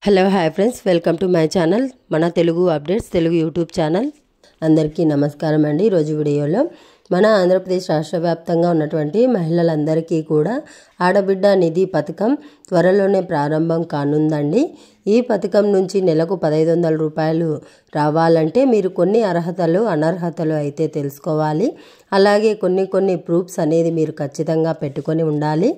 Hello hi friends, welcome to my channel మన Telugu updates Telugu YouTube channel. అందరికీ నమస్కారం అండి. ఈరోజు వీడియోలో మన ఆంధ్రప్రదేశ్ రాష్ట్ర వ్యాప్తంగా ఉన్నటువంటి మహిళలందరికీ కూడా ఆడబిడ్డ నిధి పథకం త్వరలోనే ప్రారంభం కానుందండి. ఈ పథకం నుంచి నెలకు 1500 రూపాయలు రావాలంటే మీరు కొన్ని అర్హతలు అనర్హతలు అయితే తెలుసుకోవాలి. అలాగే కొన్ని ప్రూఫ్స్ అనేది మీరు ఖచ్చితంగా పెట్టుకొని ఉండాలి.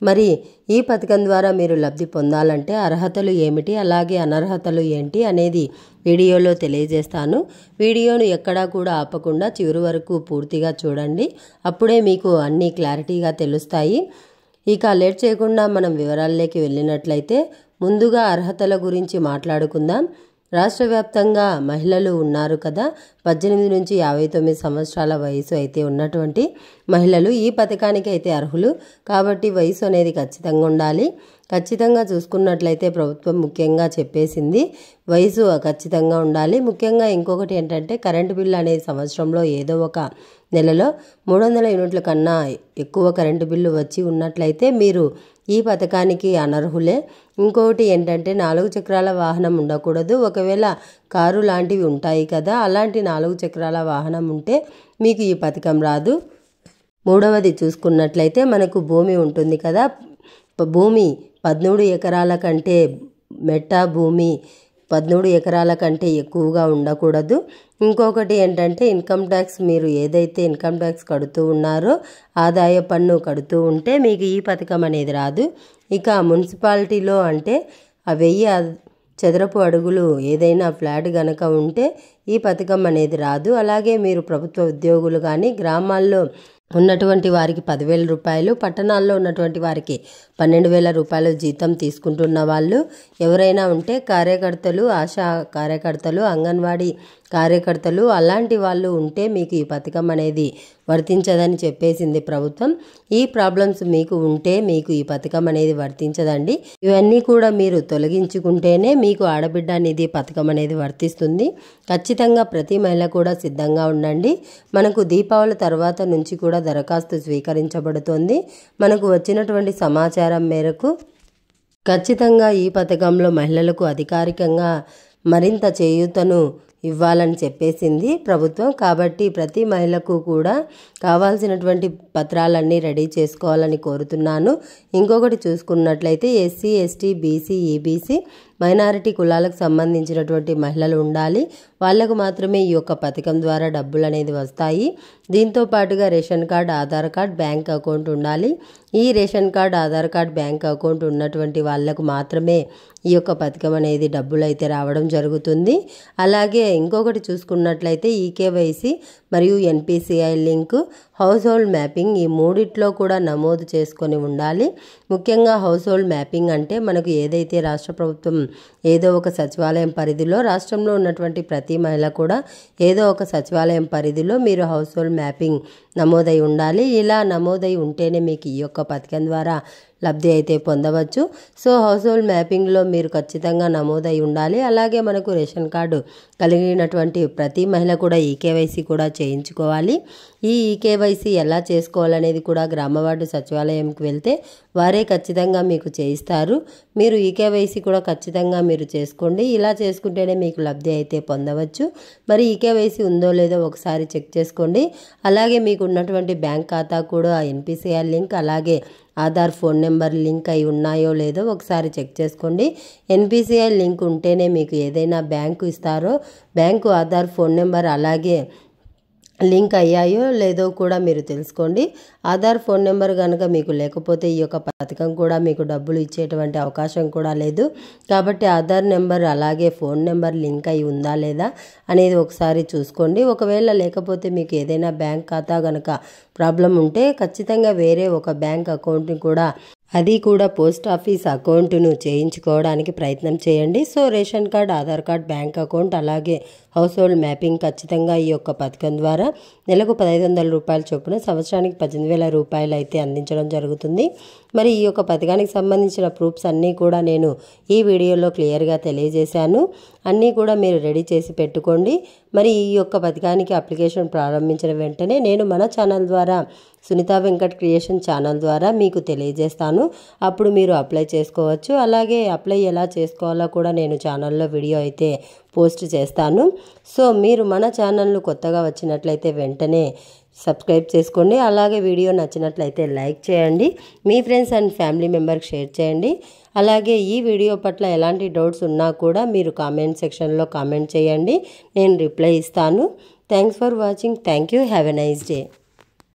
మరి ఈ పథకం ద్వారా మీరు లబ్ధి పొందాలంటే అర్హతలు ఏమిటి, అలాగే అనర్హతలు ఏంటి అనేది వీడియోలో తెలియజేస్తాను. వీడియోను ఎక్కడా కూడా ఆపకుండా చివరి వరకు పూర్తిగా చూడండి. అప్పుడే మీకు అన్నీ క్లారిటీగా తెలుస్తాయి. ఇక లేట్ చేయకుండా మనం వివరాల్లోకి వెళ్ళినట్లయితే ముందుగా అర్హతల గురించి మాట్లాడుకుందాం. రాష్ట్ర వ్యాప్తంగా మహిళలు ఉన్నారు కదా, 18 నుంచి 59 సంవత్సరాల వయసు అయితే ఉన్నటువంటి మహిళలు ఈ పథకానికి అయితే అర్హులు. కాబట్టి వయసు అనేది ఖచ్చితంగా ఉండాలి. ఖచ్చితంగా చూసుకున్నట్లయితే ప్రభుత్వం ముఖ్యంగా చెప్పేసింది వయసు ఖచ్చితంగా ఉండాలి. ముఖ్యంగా ఇంకొకటి ఏంటంటే కరెంటు బిల్లు అనేది సంవత్సరంలో ఏదో ఒక నెలలో 300 యూనిట్ల కన్నా ఎక్కువ కరెంటు బిల్లు వచ్చి ఉన్నట్లయితే మీరు ఈ పథకానికి అనర్హులే. ఇంకొకటి ఏంటంటే 4 చక్రాల వాహనం ఉండకూడదు. ఒకవేళ కారు లాంటివి ఉంటాయి కదా, అలాంటి 4 చక్రాల వాహనం ఉంటే మీకు ఈ పథకం రాదు. మూడవది చూసుకున్నట్లయితే మనకు భూమి ఉంటుంది కదా, భూమి 13 ఎకరాల కంటే మెట్టా భూమి 13 ఎకరాల కంటే ఎక్కువగా ఉండకూడదు. ఇంకొకటి ఏంటంటే ఇన్కమ్ ట్యాక్స్, మీరు ఏదైతే ఇన్కమ్ ట్యాక్స్ కడుతూ ఉన్నారో ఆదాయ పన్ను కడుతూ ఉంటే మీకు ఈ పథకం అనేది రాదు. ఇక మున్సిపాలిటీలో అంటే 1000 చదరపు అడుగులు ఏదైనా ఫ్లాట్ గనక ఉంటే ఈ పథకం అనేది రాదు. అలాగే మీరు ప్రభుత్వ ఉద్యోగులు కానీ, గ్రామాల్లో ఉన్నటువంటి వారికి 10,000 రూపాయలు, పట్టణాల్లో ఉన్నటువంటి వారికి 12,000 రూపాయలు జీతం తీసుకుంటున్న వాళ్ళు ఎవరైనా ఉంటే కార్యకర్తలు, ఆశా కార్యకర్తలు, అంగన్వాడీ కార్యకర్తలు అలాంటి వాళ్ళు ఉంటే మీకు ఈ పథకం అనేది వర్తించదని చెప్పేసింది ప్రభుత్వం. ఈ ప్రాబ్లమ్స్ మీకు ఉంటే మీకు ఈ పథకం అనేది వర్తించదండి. ఇవన్నీ కూడా మీరు తొలగించుకుంటేనే మీకు ఆడబిడ్డ నిధి పథకం అనేది వర్తిస్తుంది. ఖచ్చితంగా ప్రతి మహిళ కూడా సిద్ధంగా ఉండండి. మనకు దీపావళి తర్వాత నుంచి కూడా దరఖాస్తు స్వీకరించబడుతుంది. మనకు వచ్చినటువంటి సమాచారం మేరకు ఖచ్చితంగా ఈ పథకంలో మహిళలకు అధికారికంగా మరింత చేయూతను ఇవ్వాలని చెప్పేసింది ప్రభుత్వం. కాబట్టి ప్రతి మహిళకు కూడా కావాల్సినటువంటి పత్రాలన్నీ రెడీ చేసుకోవాలని కోరుతున్నాను. ఇంకొకటి చూసుకున్నట్లయితే SC, ST, BC, EBC minority కులాలకు సంబంధించినటువంటి మహిళలు ఉండాలి. వాళ్లకు మాత్రమే ఈ యొక్క పథకం ద్వారా డబ్బులు అనేది వస్తాయి. దీంతో పాటుగా ration card, Aadhaar card, bank account ఉండాలి. ఈ ration card, Aadhaar card, bank account ఉన్నటువంటి వాళ్లకు మాత్రమే ఈ యొక్క పథకం అనేది డబ్బులు అయితే రావడం జరుగుతుంది. అలాగే ఇంకొకటి చూసుకున్నట్లయితే ఈకేవైసీ మరియు NPCI link, house hold mapping ఈ మూడిట్లో కూడా నమోదు చేసుకొని ఉండాలి. ముఖ్యంగా హౌస్ హోల్డ్ మ్యాపింగ్ అంటే మనకు ఏదైతే రాష్ట్ర ప్రభుత్వం ఏదో ఒక సచివాలయం పరిధిలో, రాష్ట్రంలో ఉన్నటువంటి ప్రతి మహిళ కూడా ఏదో ఒక సచివాలయం పరిధిలో మీరు హౌస్ హోల్డ్ మ్యాపింగ్ నమోదై ఉండాలి. ఇలా నమోదై ఉంటేనే మీకు ఈ యొక్క పథకం ద్వారా లబ్ధి అయితే పొందవచ్చు. సో హౌస్ హోల్డ్ మ్యాపింగ్లో మీరు ఖచ్చితంగా నమోదై ఉండాలి. అలాగే మనకు రేషన్ కార్డు కలిగినటువంటి ప్రతి మహిళ కూడా ఈకేవైసీ కూడా చేయించుకోవాలి. ఈ ఈకేవైసీ ఎలా చేసుకోవాలనేది కూడా గ్రామ వార్డు సచివాలయంకి వెళ్తే వారే ఖచ్చితంగా మీకు చేయిస్తారు. మీరు ఈకేవైసీ కూడా ఖచ్చితంగా మీరు చేసుకోండి. ఇలా చేసుకుంటేనే మీకు లబ్ధి అయితే పొందవచ్చు. మరి ఈకేవైసీ ఉందో లేదో ఒకసారి చెక్ చేసుకోండి. అలాగే మీకు ఉన్నటువంటి బ్యాంక్ ఖాతా కూడా ఎన్పిసిఐ లింక్, అలాగే ఆధార్ ఫోన్ నెంబర్ లింక్ అయి ఉన్నాయో లేదో ఒకసారి చెక్ చేసుకోండి. ఎన్పిసిఐ లింక్ ఉంటేనే మీకు ఏదైనా బ్యాంకు ఇస్తారో బ్యాంకు ఆధార్ ఫోన్ నెంబర్ అలాగే లింక్ అయ్యాయో లేదో కూడా మీరు తెలుసుకోండి. ఆధార్ ఫోన్ నెంబర్ కనుక మీకు లేకపోతే ఈ యొక్క పథకం కూడా మీకు డబ్బులు ఇచ్చేటువంటి అవకాశం కూడా లేదు. కాబట్టి ఆధార్ నెంబర్ అలాగే ఫోన్ నెంబర్ లింక్ అయి ఉందా లేదా అనేది ఒకసారి చూసుకోండి. ఒకవేళ లేకపోతే మీకు ఏదైనా బ్యాంక్ ఖాతా కనుక ప్రాబ్లం ఉంటే ఖచ్చితంగా వేరే ఒక బ్యాంక్ అకౌంట్ని కూడా, అది కూడా పోస్ట్ ఆఫీస్ అకౌంట్ను చేయించుకోవడానికి ప్రయత్నం చేయండి. So ration card, Aadhaar card, bank account అలాగే హౌస్ హోల్డ్ మ్యాపింగ్ ఖచ్చితంగా ఈ యొక్క పథకం ద్వారా నెలకు 1500 రూపాయల చొప్పున సంవత్సరానికి 18,000 రూపాయలు అయితే అందించడం జరుగుతుంది. మరి ఈ యొక్క పథకానికి సంబంధించిన ప్రూఫ్స్ అన్నీ కూడా నేను ఈ వీడియోలో క్లియర్గా తెలియజేశాను. అన్నీ కూడా మీరు రెడీ చేసి పెట్టుకోండి. మరి ఈ యొక్క పథకానికి అప్లికేషన్ ప్రారంభించిన వెంటనే నేను మన ఛానల్ ద్వారా సునీత వెంకట్ క్రియేషన్ ఛానల్ ద్వారా మీకు తెలియజేస్తాను. అప్పుడు మీరు అప్లై చేసుకోవచ్చు. అలాగే అప్లై ఎలా చేసుకోవాలో కూడా నేను ఛానల్లో వీడియో అయితే పోస్ట్ చేస్తాను. సో మీరు మన ఛానల్ను కొత్తగా వచ్చినట్లయితే వెంటనే సబ్స్క్రైబ్ చేసుకోండి. అలాగే వీడియో నచ్చినట్లయితే లైక్ చేయండి. మీ ఫ్రెండ్స్ అండ్ ఫ్యామిలీ మెంబర్కి షేర్ చేయండి. అలాగే ఈ వీడియో పట్ల ఎలాంటి డౌట్స్ ఉన్నా కూడా మీరు కామెంట్ సెక్షన్లో కామెంట్ చేయండి. నేను రిప్లై ఇస్తాను. Thanks for watching. Thank you. Have a nice day.